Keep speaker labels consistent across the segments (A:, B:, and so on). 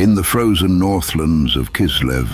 A: In the frozen northlands of Kislev,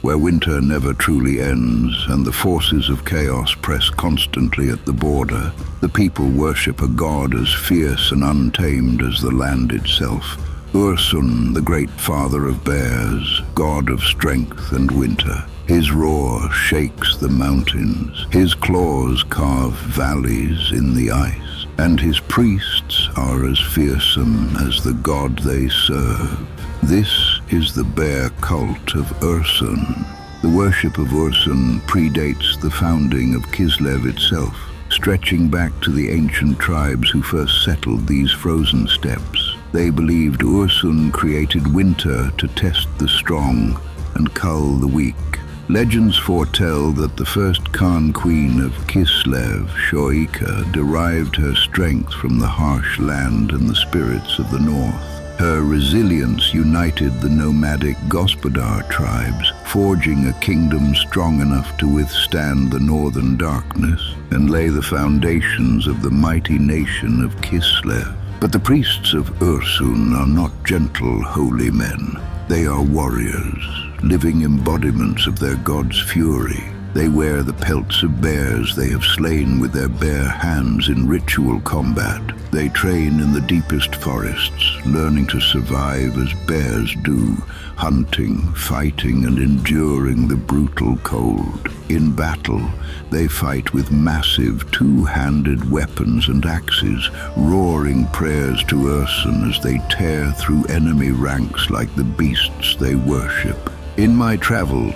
A: where winter never truly ends and the forces of chaos press constantly at the border, the people worship a god as fierce and untamed as the land itself. Ursun, the great father of bears, god of strength and winter. His roar shakes the mountains, his claws carve valleys in the ice, and his priests are as fearsome as the god they serve. This is the Bear Cult of Ursun. The worship of Ursun predates the founding of Kislev itself, stretching back to the ancient tribes who first settled these frozen steppes. They believed Ursun created winter to test the strong and cull the weak. Legends foretell that the first Khan-Queen of Kislev, Shoika, derived her strength from the harsh land and the spirits of the north. Her resilience united the nomadic Gospodar tribes, forging a kingdom strong enough to withstand the northern darkness and lay the foundations of the mighty nation of Kislev. But the priests of Ursun are not gentle, holy men. They are warriors, living embodiments of their god's fury. They wear the pelts of bears they have slain with their bare hands in ritual combat. They train in the deepest forests, learning to survive as bears do, hunting, fighting, and enduring the brutal cold. In battle, they fight with massive two-handed weapons and axes, roaring prayers to Ursun as they tear through enemy ranks like the beasts they worship. In my travels,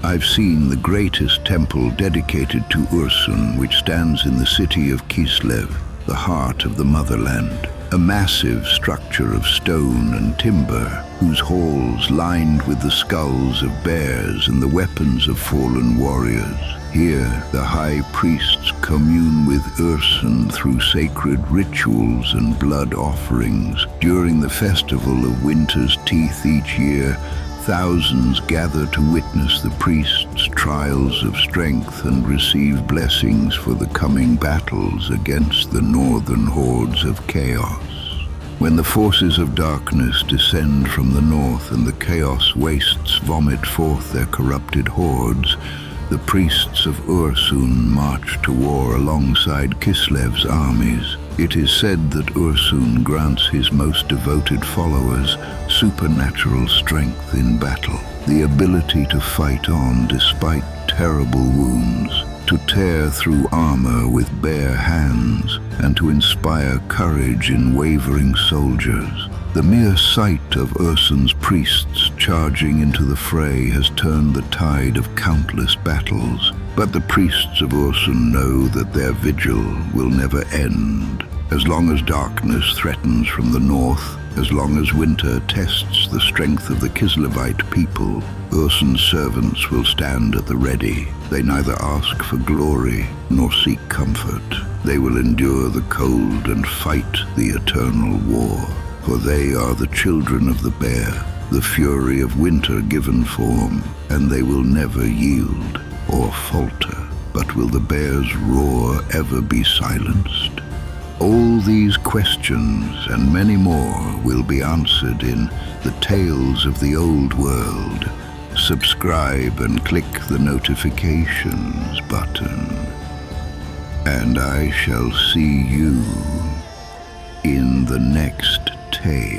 A: I've seen the greatest temple dedicated to Ursun, which stands in the city of Kislev, the heart of the motherland. A massive structure of stone and timber, whose halls lined with the skulls of bears and the weapons of fallen warriors. Here, the high priests commune with Ursun through sacred rituals and blood offerings. During the festival of Winter's Teeth each year, thousands gather to witness the priests' trials of strength and receive blessings for the coming battles against the northern hordes of chaos. When the forces of darkness descend from the north and the chaos wastes vomit forth their corrupted hordes, the priests of Ursun march to war alongside Kislev's armies. It is said that Ursun grants his most devoted followers supernatural strength in battle, the ability to fight on despite terrible wounds, to tear through armor with bare hands, and to inspire courage in wavering soldiers. The mere sight of Ursun's priests charging into the fray has turned the tide of countless battles. But the priests of Ursun know that their vigil will never end. As long as darkness threatens from the north, as long as winter tests the strength of the Kislevite people, Ursun's servants will stand at the ready. They neither ask for glory nor seek comfort. They will endure the cold and fight the eternal war. For they are the children of the bear, the fury of winter given form, and they will never yield or falter. But will the bear's roar ever be silenced? All these questions and many more will be answered in the Tales of the Old World. Subscribe and click the notifications button, and I shall see you in the next tale.